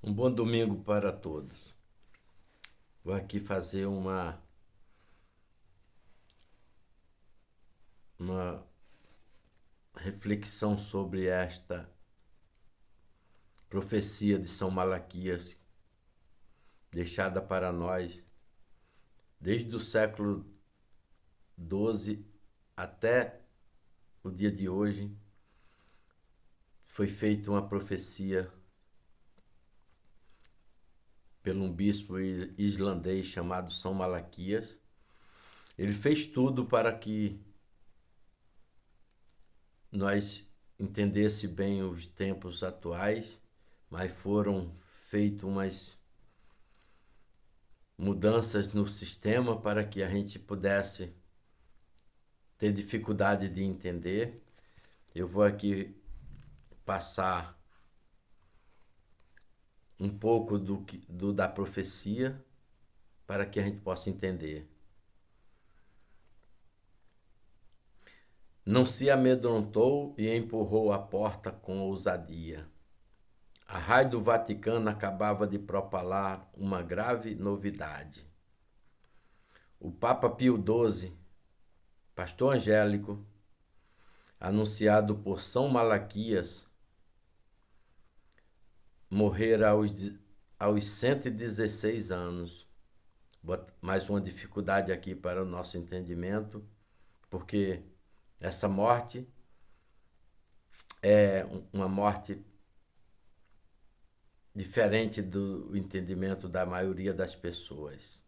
Um bom domingo para todos. Vou aqui fazer uma reflexão sobre esta profecia de São Malaquias, deixada para nós desde o século XII até o dia de hoje. Foi feita uma profecia por um bispo islandês chamado São Malaquias. Ele fez tudo para que nós entendesse bem os tempos atuais, mas foram feitas umas mudanças no sistema para que a gente pudesse ter dificuldade de entender. Eu vou aqui passar um pouco da profecia para que a gente possa entender. Não se amedrontou e empurrou a porta com ousadia. A Rádio do Vaticano acabava de propalar uma grave novidade. O Papa Pio XII, pastor angélico, anunciado por São Malaquias, morrera aos 116 anos. Mais uma dificuldade aqui para o nosso entendimento, porque essa morte é uma morte diferente do entendimento da maioria das pessoas.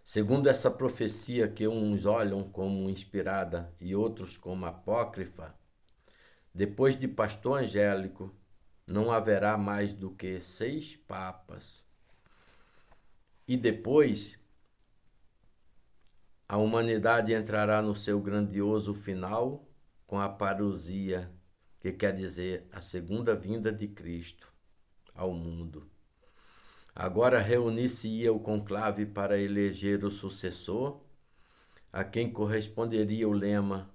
Segundo essa profecia, que uns olham como inspirada e outros como apócrifa, depois de pastor angélico, não haverá mais do que 6 papas. E depois, a humanidade entrará no seu grandioso final com a parousia, que quer dizer a segunda vinda de Cristo ao mundo. Agora reunir-se-ia o conclave para eleger o sucessor, a quem corresponderia o lema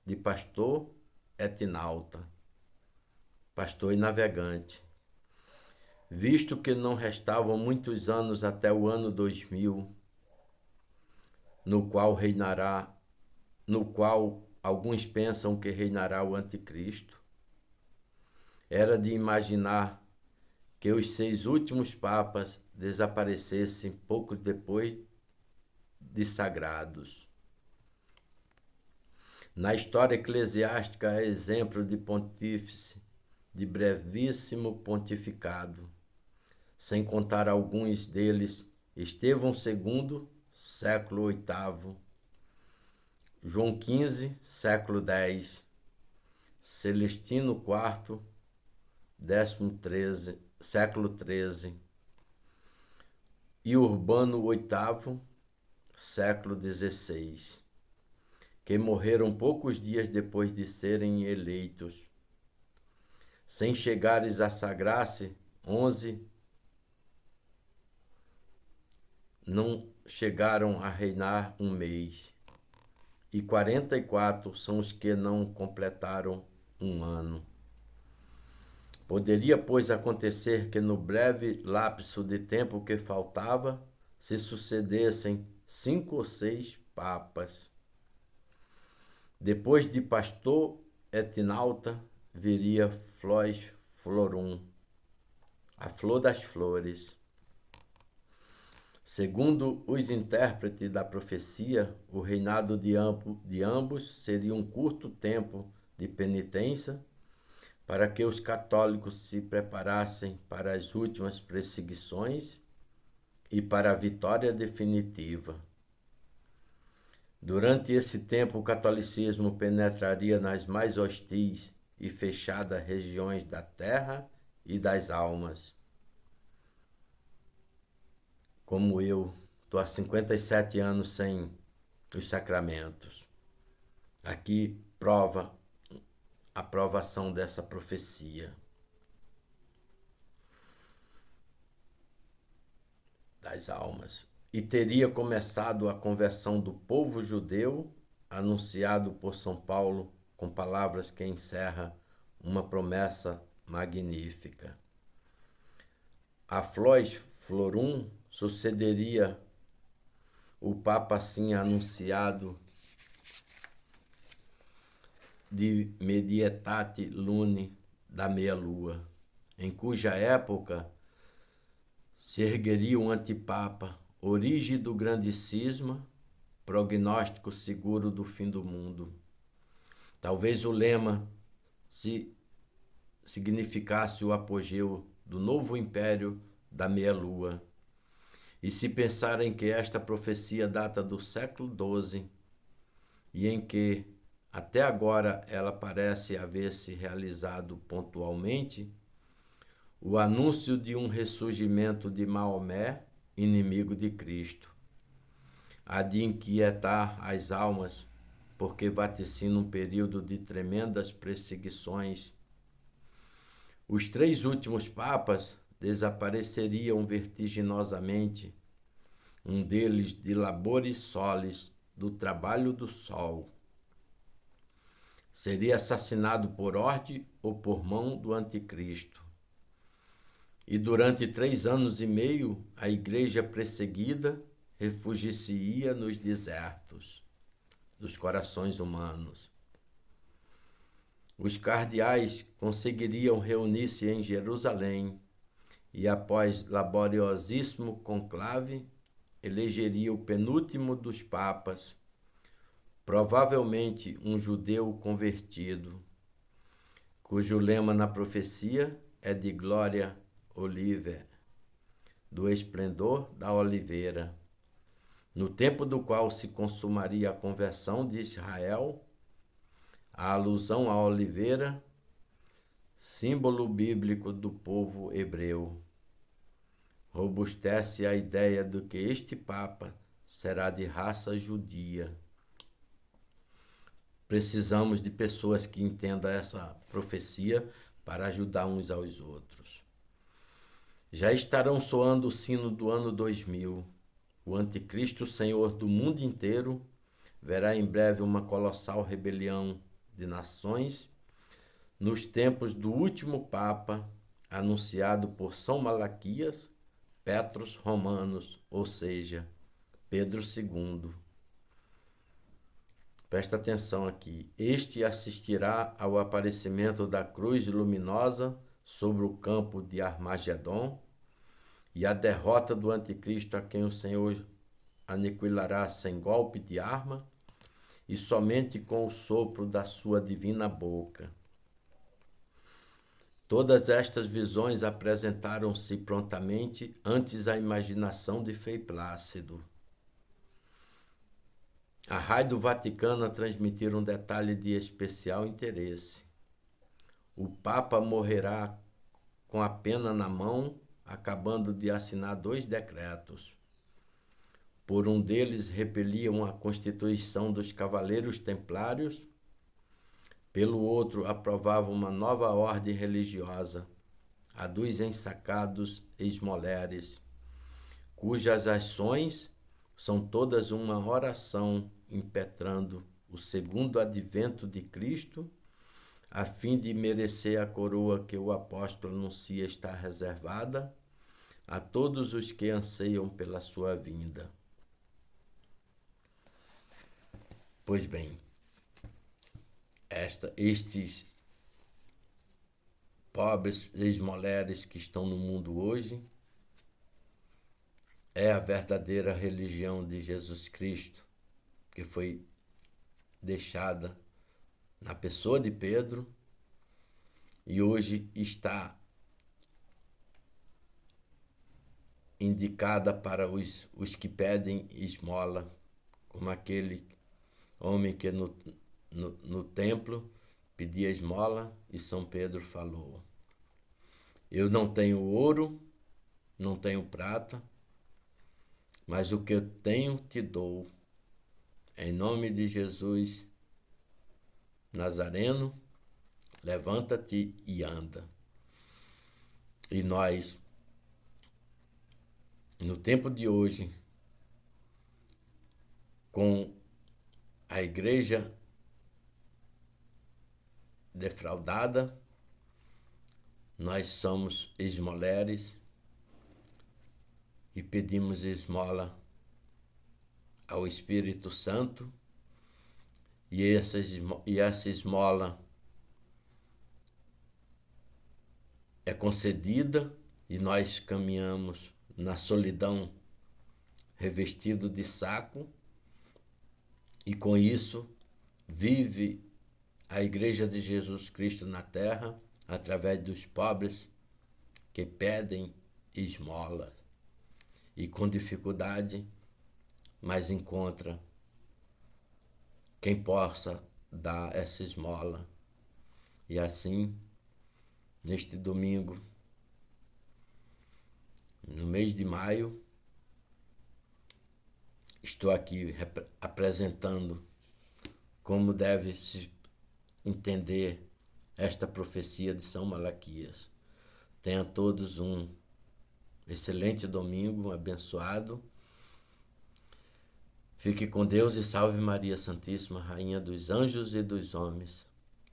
de pastor et nauta, pastor e navegante. Visto que não restavam muitos anos até o ano 2000, no qual alguns pensam que reinará o anticristo, era de imaginar que os 6 últimos papas desaparecessem pouco depois de sagrados. Na história eclesiástica há exemplo de pontífice de brevíssimo pontificado, sem contar alguns deles: Estevão II, século VIII, João XV, século X, Celestino IV, século XIII, e Urbano VIII, século XVI, que morreram poucos dias depois de serem eleitos. Sem chegares a sagrar-se, 11 não chegaram a reinar um mês, e 44 são os que não completaram um ano. Poderia, pois, acontecer que no breve lapso de tempo que faltava se sucedessem 5 ou 6 papas. Depois de pastor et nauta viria Flos florum, a flor das flores. Segundo os intérpretes da profecia, o reinado de ambos seria um curto tempo de penitência para que os católicos se preparassem para as últimas perseguições e para a vitória definitiva. Durante esse tempo, o catolicismo penetraria nas mais hostis e fechadas regiões da terra e das almas. Como eu, estou há 57 anos sem os sacramentos. Aqui prova a aprovação dessa profecia das almas. E teria começado a conversão do povo judeu, anunciado por São Paulo com palavras que encerra uma promessa magnífica. a Flois Florum sucederia o Papa assim anunciado de Medietate Lune da meia-lua, em cuja época se ergueria um antipapa, origem do grande cisma, prognóstico seguro do fim do mundo. Talvez o lema se significasse o apogeu do novo império da meia-lua. E se pensarem que esta profecia data do século XII e em que até agora ela parece haver se realizado pontualmente, o anúncio de um ressurgimento de Maomé, inimigo de Cristo, há de inquietar as almas, porque vaticina um período de tremendas perseguições. Os 3 últimos papas desapareceriam vertiginosamente, um deles de laboris solis, do trabalho do sol. Seria assassinado por ordem ou por mão do anticristo. E durante 3 anos e meio, a igreja perseguida refugicia nos desertos dos corações humanos. Os cardeais conseguiriam reunir-se em Jerusalém e, após laboriosíssimo conclave, elegeria o penúltimo dos papas, provavelmente um judeu convertido, cujo lema na profecia é de Glória Olive, do esplendor da oliveira, no tempo do qual se consumaria a conversão de Israel. A alusão à oliveira, símbolo bíblico do povo hebreu, robustece a ideia de que este Papa será de raça judia. Precisamos de pessoas que entendam essa profecia para ajudar uns aos outros. Já estarão soando o sino do ano 2000. O anticristo, senhor do mundo inteiro, verá em breve uma colossal rebelião de nações nos tempos do último Papa, anunciado por São Malaquias, Petros Romanos, ou seja, Pedro II. Presta atenção aqui. Este assistirá ao aparecimento da cruz luminosa sobre o campo de Armagedon e a derrota do anticristo, a quem o Senhor aniquilará sem golpe de arma e somente com o sopro da sua divina boca. Todas estas visões apresentaram-se prontamente antes à imaginação de Frei Plácido. A Rádio Vaticana transmitiu um detalhe de especial interesse. O Papa morrerá com a pena na mão, acabando de assinar 2 decretos. Por um deles repeliam a Constituição dos Cavaleiros Templários, pelo outro aprovava uma nova ordem religiosa, a dos ensacados esmoleres, cujas ações são todas uma oração impetrando o segundo advento de Cristo, a fim de merecer a coroa que o apóstolo anuncia estar reservada a todos os que anseiam pela sua vinda. Pois bem, estes pobres esmoleres que estão no mundo hoje é a verdadeira religião de Jesus Cristo, que foi deixada na pessoa de Pedro e hoje está indicada para os que pedem esmola, como aquele homem que no templo pedia esmola e São Pedro falou: eu não tenho ouro, não tenho prata, mas o que eu tenho te dou. Em nome de Jesus Nazareno, levanta-te e anda. E nós, no tempo de hoje, com a igreja defraudada, nós somos esmoleres e pedimos esmola ao Espírito Santo, e essa esmola é concedida e nós caminhamos na solidão revestido de saco, e com isso vive a Igreja de Jesus Cristo na terra através dos pobres que pedem esmola e com dificuldade, mas encontra quem possa dar essa esmola. E assim, neste domingo, no mês de maio, estou aqui apresentando como deve se entender esta profecia de São Malaquias. Tenha todos um excelente domingo, abençoado. Fique com Deus e salve Maria Santíssima, Rainha dos anjos e dos homens.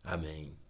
Amém.